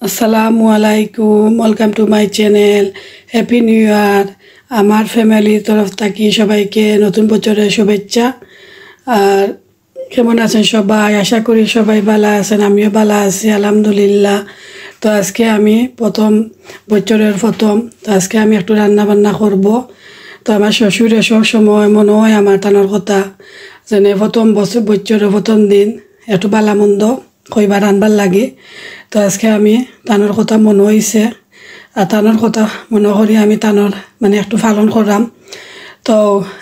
আসসালামু আলাইকুম, welcome to my channel. Happy new year. আমার ফ্যামিলির তরফ থেকে সবাইকে নতুন বছরের শুভেচ্ছা। আর কেমন আছেন সবাই? আশা করি সবাই ভালো আছেন, আমিও ভালো আছি আলহামদুলিল্লাহ। তো আজকে আমি বছরের প্রথম, তো আজকে আমি একটু রান্না বান্না করব। তো আমার শ্বশুরে সব সময় মনে হয় আমার তানোর কথা, যেন বছরের প্রথম দিন একটু ভালো মন্দ কইবার রানবার লাগে। তো আজকে আমি তানোর কথা মনে হয়েছে, আর তানোর কথা মনে করি আমি তানোর একটু পালন করলাম। তো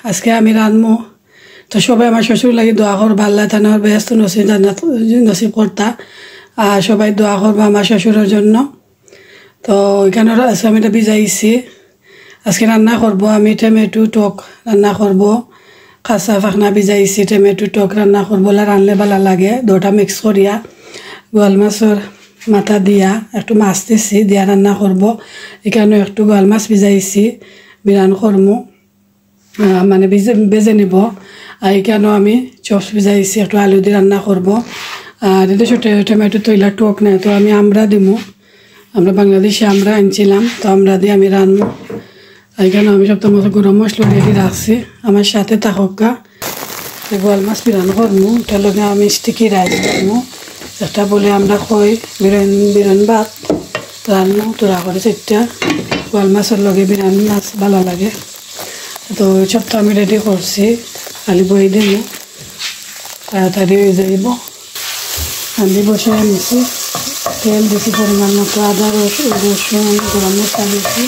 আজকে আমি রানমু। তো সবাই আমার শ্বশুর লাগে দোয়া করবা, আল্লাহ তানোর ব্যস্ত নসিব করতা। আর সবাই দোয়া করবো আমার শ্বশুরের জন্য। তো এখানে আজকে আমি এটা ভিজাইছি। আজকে রান্না করব আমি টমেটো টক রান্না করব, কাঁচা ফাঁকনা ভিজাইছি, টমেটো টক রান্না করবো। রানলে ভালো লাগে, দুটা মিক্স করিয়া গোয়াল মাছের মাথা দিয়া একটু মাছ দিছি দিয়া রান্না করব। এখানে একটু গোয়াল মাছ ভিজাইছি, বিরান করবো বেজে নিব। আর এখানেও আমি চপস ভিজাইছি, একটু আলু দিয়ে রান্না করব। আর এটা ছোটো টমেটো তৈলা টক নাই, তো আমি আমরা দিমু, আমরা বাংলাদেশে আমরা আনছিলাম, তো আমরা দিয়ে আমি রানবো। এখানে আমি সপ্তাহ মতো গরম মশলা রেডি রাখছি, আমার সাথে থাকা। গোয়াল মাছ বিরান করবো, এটার লগে আমি স্টিকি রাইস করবো, যেটা বলে আমরা কই বিরান ভাত রান্না। তোরা করে সেটা গোয়াল মাছের লগে বিরান মাছ ভালো লাগে। তো সবটা আমি রেডি করছি, খালি বই দিব, তাড়াতাড়ি হয়ে যাইব। আমি বসে আনিছি, তেল দিছি পরিমাণ মতো, আদা রসুন গরম মশলা দিছি।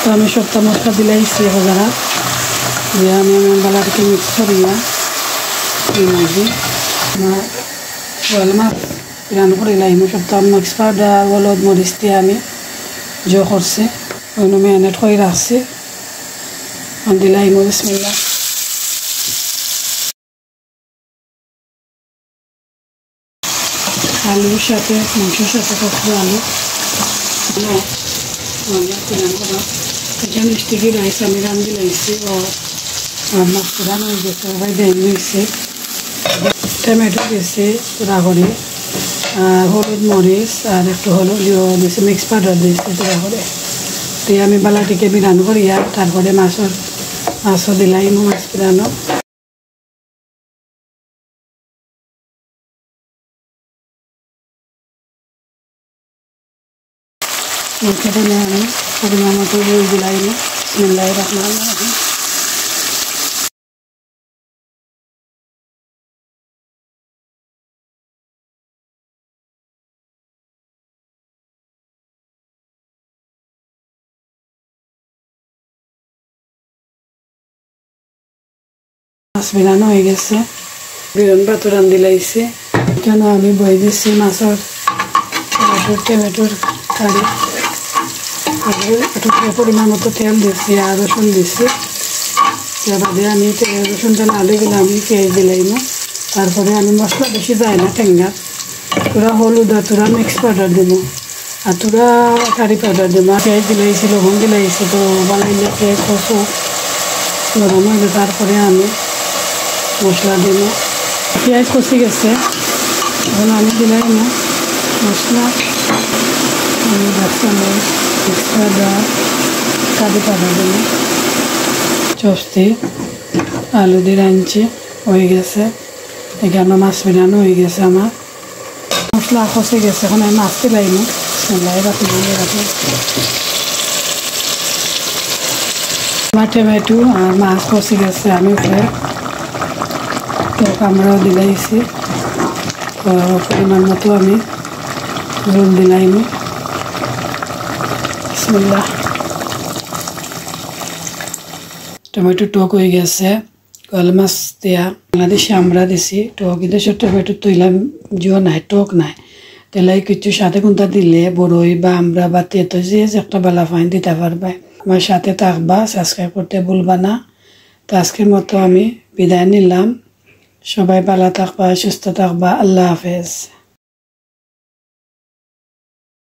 তো আমি সবটা মশলা দিলাইছি হাজারা দিয়ে আমি বালাটাকে মিক্স করিয়া মাঝে আমার গোয়াল মাছ রান করে লাইমু। সবটা মিক্স পাউডার হলুদ মরিচ দিয়ে আমি করছি, ওইন ম্যারিনেট করে রাখছি। দিলাইমু বিসমিল্লাহ। আলুর সাথে মাংসের সাথে কষবো আলু। এখানে স্টিকি রাইস আমি রান্ধি লাইছি, মাছ রান হয়ে গেছে, সবাই দেন হয়েছে। টমেটো দিয়েছি পুরা করে, আর হলুদ মরিচ আর একটু হলুদ দিয়েছি, মিক্স পাউডার দিয়েছি পুরা করে দিয়ে আমি বালাটিকে বিরান করিয়া তারপরে মাছও দিলাই মাছ বিরানো। এখানে আমি পরিমাণ মতো বই দিলাই বিসমিল্লাহির রহমানির রহিম। মাছ বিরানো হয়ে গেছে, বিরান ভাত রান্ধি লাইছে। এখানে আমি বই দিচ্ছি মাছের টমেটোর কারি, একটু পরিমাণ মতো তেল দিচ্ছি আর রসুন দিচ্ছি। বাদে আমি রসুনটা না দিলে আমি পেঁয়াজ দিলাম। তারপরে আমি মশলা বেশি যায় না ঠেঙ্গার, তোরা হলুদ আর তোরা মিক্স পাউডার দেবো, আর তোরা কারি পাউডার দেবো। পেঁয়াজ দিলাইছি, লবণ দিলাইছি, তো বানাইলে পেঁয়াজ কষো গরম হইলে তারপরে আমি মশলা দেবো। পেঁয়াজ কষি গেছে, এখন আমি দিলাই মশলা, মিক্স পাউডার কারি পাউডার দেবো। চপসটি আলু দিয়ে রাঁধছি হয়ে গেছে। এখানে মাছ বিরানো হয়ে গেছে, আমার মশলা কষে গেছে। এখন আমি মাছ দিলাইম, আমার টমেটো আর মাছ কষে গেছে, আমি উপরে টক আমরাও দিলাইছি। পরিমাণ মতো আমি জল দিলাইম বিসমিল্লাহ। টমেটো টক হয়ে গেছে, গোয়াল মাছ দেয়া বাংলাদেশে আমরা দিছি টক। দেশের টমেটো তৈলাম জিও নাই, টক নাই, তেলাই কিছু সাথে কোনটা দিলে বড়ই বা আমরা বা তেতো যে একটা বেলা ফাইন দিতে পারবে। আমার সাথে থাকবা, সাবস্ক্রাইব করতে ভুলবা না। তো আজকের মতো আমি বিদায় নিলাম, সবাই ভালো থাকবা, সুস্থ থাকবা, আল্লাহ হাফেজ।